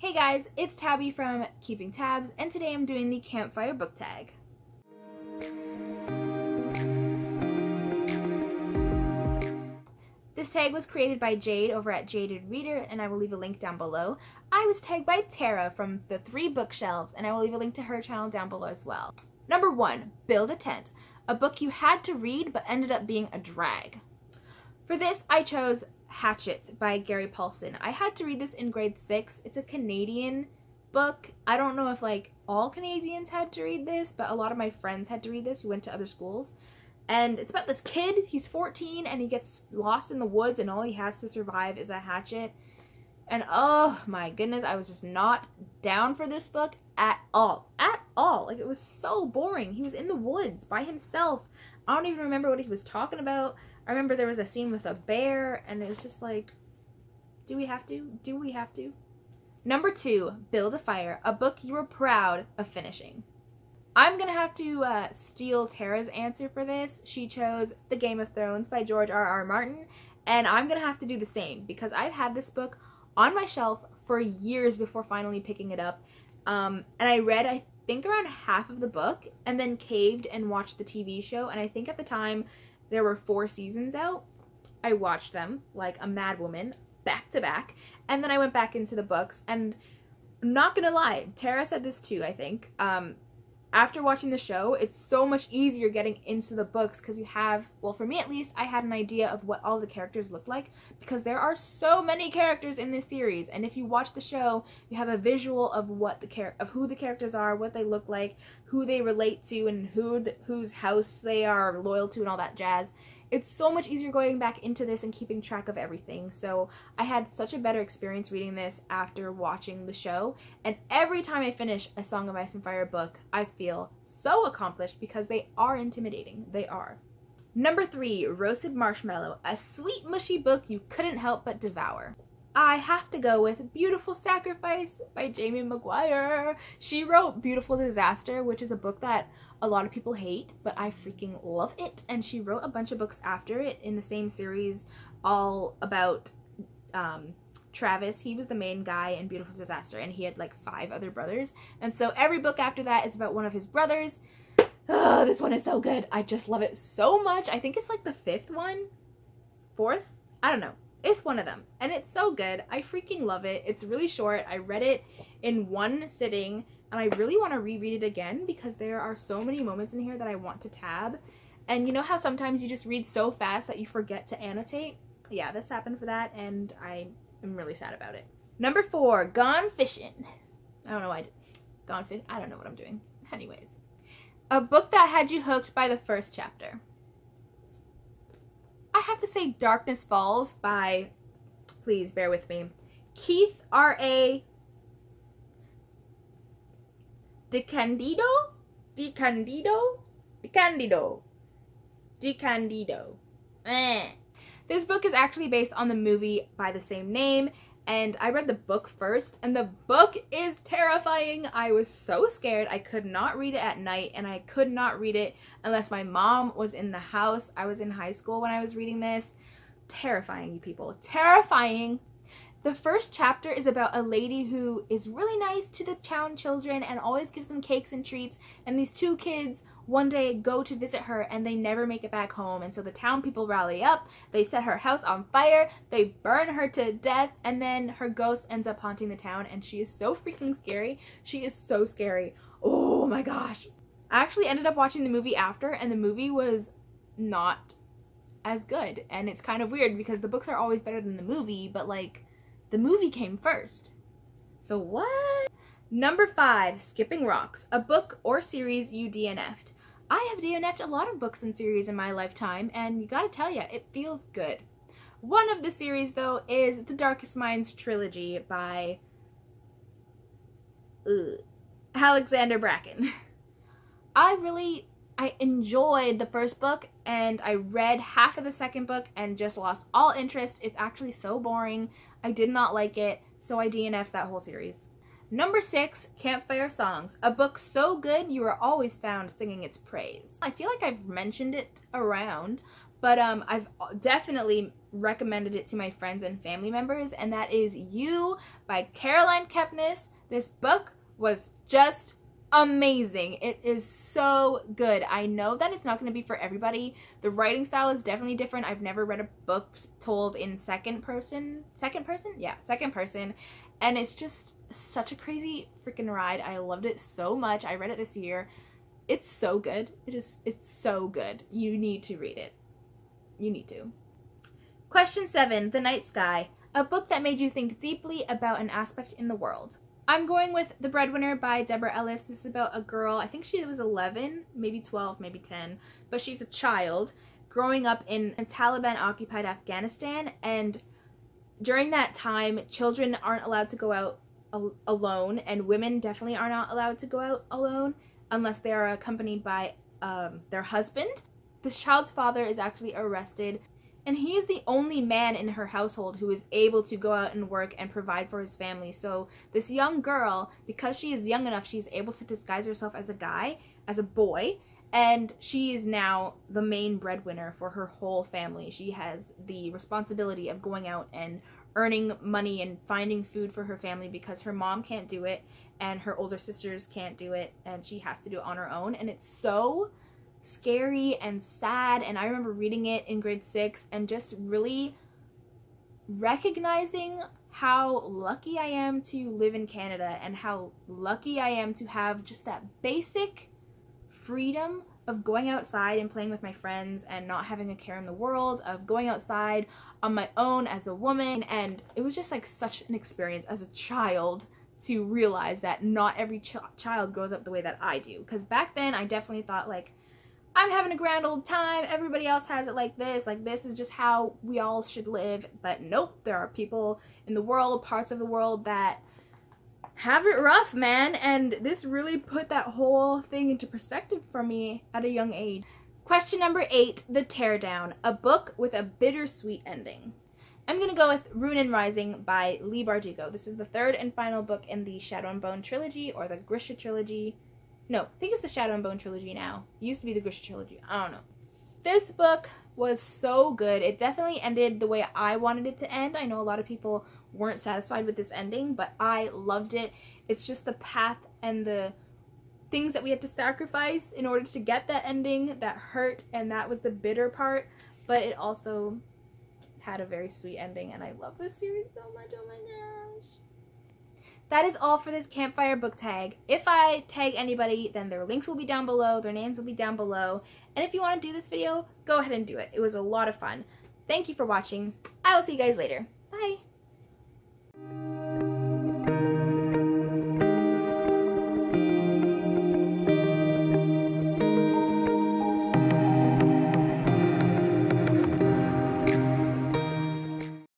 Hey guys, it's Tabby from Keeping Tabs, and today I'm doing the Campfire Book Tag. This tag was created by Jade over at Jaded Reader, and I will leave a link down below. I was tagged by Tara from the 3 Bookshelves, and I will leave a link to her channel down below as well. Number 1, Build a Tent, a book you had to read but ended up being a drag. For this, I chose Hatchet by Gary Paulson. I had to read this in grade 6. It's a Canadian book. I don't know if all Canadians had to read this, but a lot of my friends had to read this who went to other schools. And it's about this kid. He's 14 and he gets lost in the woods and all he has to survive is a hatchet. And oh my goodness, I was just not down for this book at all. At all. It was so boring. He was in the woods by himself. I don't even remember what he was talking about. I remember there was a scene with a bear, and it was just like, do we have to? Do we have to? Number 2, Build a Fire, a book you were proud of finishing. I'm gonna have to steal Tara's answer for this. She chose The Game of Thrones by George R.R. Martin, and I'm gonna have to do the same because I've had this book on my shelf for years before finally picking it up. And I read, I think, around half of the book, and then caved and watched the TV show, and I think at the time there were 4 seasons out. I watched them like a mad woman, back to back, and then I went back into the books, and I'm not gonna lie, Tara said this too, I think. After watching the show, it's so much easier getting into the books because you have, well, for me at least, I had an idea of what all the characters look like because there are so many characters in this series, and if you watch the show, you have a visual of who the characters are, what they look like, who they relate to, and whose house they are loyal to, and all that jazz. It's so much easier going back into this and keeping track of everything. So I had such a better experience reading this after watching the show. And every time I finish a Song of Ice and Fire book, I feel so accomplished because they are intimidating. They are. Number 3, Roasted Marshmallow, a sweet, mushy book you couldn't help but devour. I have to go with Beautiful Sacrifice by Jamie Maguire. She wrote Beautiful Disaster, which is a book that a lot of people hate, but I freaking love it. And she wrote a bunch of books after it in the same series, all about Travis. He was the main guy in Beautiful Disaster, and he had like 5 other brothers. And so every book after that is about one of his brothers. Oh, this one is so good. I just love it so much. I think it's like the 5th one? 4th? I don't know. It's one of them, and it's so good. I freaking love it. It's really short. I read it in one sitting, and I really want to reread it again because there are so many moments in here that I want to tab. And you know how sometimes you just read so fast that you forget to annotate? Yeah, this happened for that, and I am really sad about it. Number 4, Gone Fishing. I don't know why I did. Gone Fish. I don't know what I'm doing. Anyways. A book that had you hooked by the first chapter. I have to say Darkness Falls by, please bear with me, Keith R.A. DeCandido? This book is actually based on the movie by the same name, and I read the book first, and the book is terrifying. I was so scared. I could not read it at night, and I could not read it unless my mom was in the house. I was in high school when I was reading this. Terrifying, you people. Terrifying. The first chapter is about a lady who is really nice to the town children and always gives them cakes and treats, and these 2 kids one day go to visit her and they never make it back home, and so the town people rally up, they set her house on fire, they burn her to death, and then her ghost ends up haunting the town, and she is so freaking scary. She is so scary. Oh my gosh. I actually ended up watching the movie after, and the movie was not as good, and it's kind of weird because the books are always better than the movie, but like, the movie came first. So what? Number 5, Skipping Rocks, a book or series you DNF'd. I have DNF'd a lot of books and series in my lifetime, and you gotta tell ya, it feels good. One of the series, though, is The Darkest Minds trilogy by Alexander Bracken. I enjoyed the first book, and I read half of the second book and just lost all interest. It's actually so boring. I did not like it, so I DNF'd that whole series. Number 6, Campfire Songs, a book so good you are always found singing its praise. I feel like I've mentioned it around, but I've definitely recommended it to my friends and family members, and that is You by Caroline Kepnes. This book was just amazing. It is so good. I know that it's not going to be for everybody. The writing style is definitely different. I've never read a book told in second person. Yeah, second person. And it's just such a crazy freaking ride. I loved it so much. I read it this year. It's so good. It's so good. You need to read it. You need to. Question 7, The Night Sky. A book that made you think deeply about an aspect in the world. I'm going with The Breadwinner by Deborah Ellis. This is about a girl, I think she was 11, maybe 12, maybe 10, but she's a child growing up in a Taliban-occupied Afghanistan, and during that time, children aren't allowed to go out alone, and women definitely are not allowed to go out alone unless they are accompanied by their husband. This child's father is actually arrested, and he is the only man in her household who is able to go out and work and provide for his family. So this young girl, because she is young enough, she's able to disguise herself as a guy, as a boy, and she is now the main breadwinner for her whole family. She has the responsibility of going out and earning money and finding food for her family because her mom can't do it and her older sisters can't do it, and she has to do it on her own. And it's so scary and sad, and I remember reading it in grade 6 and just really recognizing how lucky I am to live in Canada and how lucky I am to have just that basic freedom of going outside and playing with my friends and not having a care in the world, of going outside on my own as a woman. And it was just like such an experience as a child to realize that not every child grows up the way that I do, because back then I definitely thought like, I'm having a grand old time, everybody else has it like this is just how we all should live. But nope, there are people in the world, parts of the world, that have it rough, man, and this really put that whole thing into perspective for me at a young age. Question number 8, The Teardown, a book with a bittersweet ending. I'm gonna go with Rounin Rising by Leigh Bardugo. This is the 3rd and final book in the Shadow and Bone trilogy, or the Grisha trilogy. No, I think it's the Shadow and Bone trilogy now. It used to be the Grisha trilogy. I don't know. This book was so good. It definitely ended the way I wanted it to end. I know a lot of people weren't satisfied with this ending, but I loved it. It's just the path and the things that we had to sacrifice in order to get that ending that hurt, and that was the bitter part, but it also had a very sweet ending, and I love this series so much. Oh my gosh. That is all for this Campfire Book Tag. If I tag anybody, then their links will be down below, their names will be down below, and if you want to do this video, go ahead and do it. It was a lot of fun. Thank you for watching. I will see you guys later.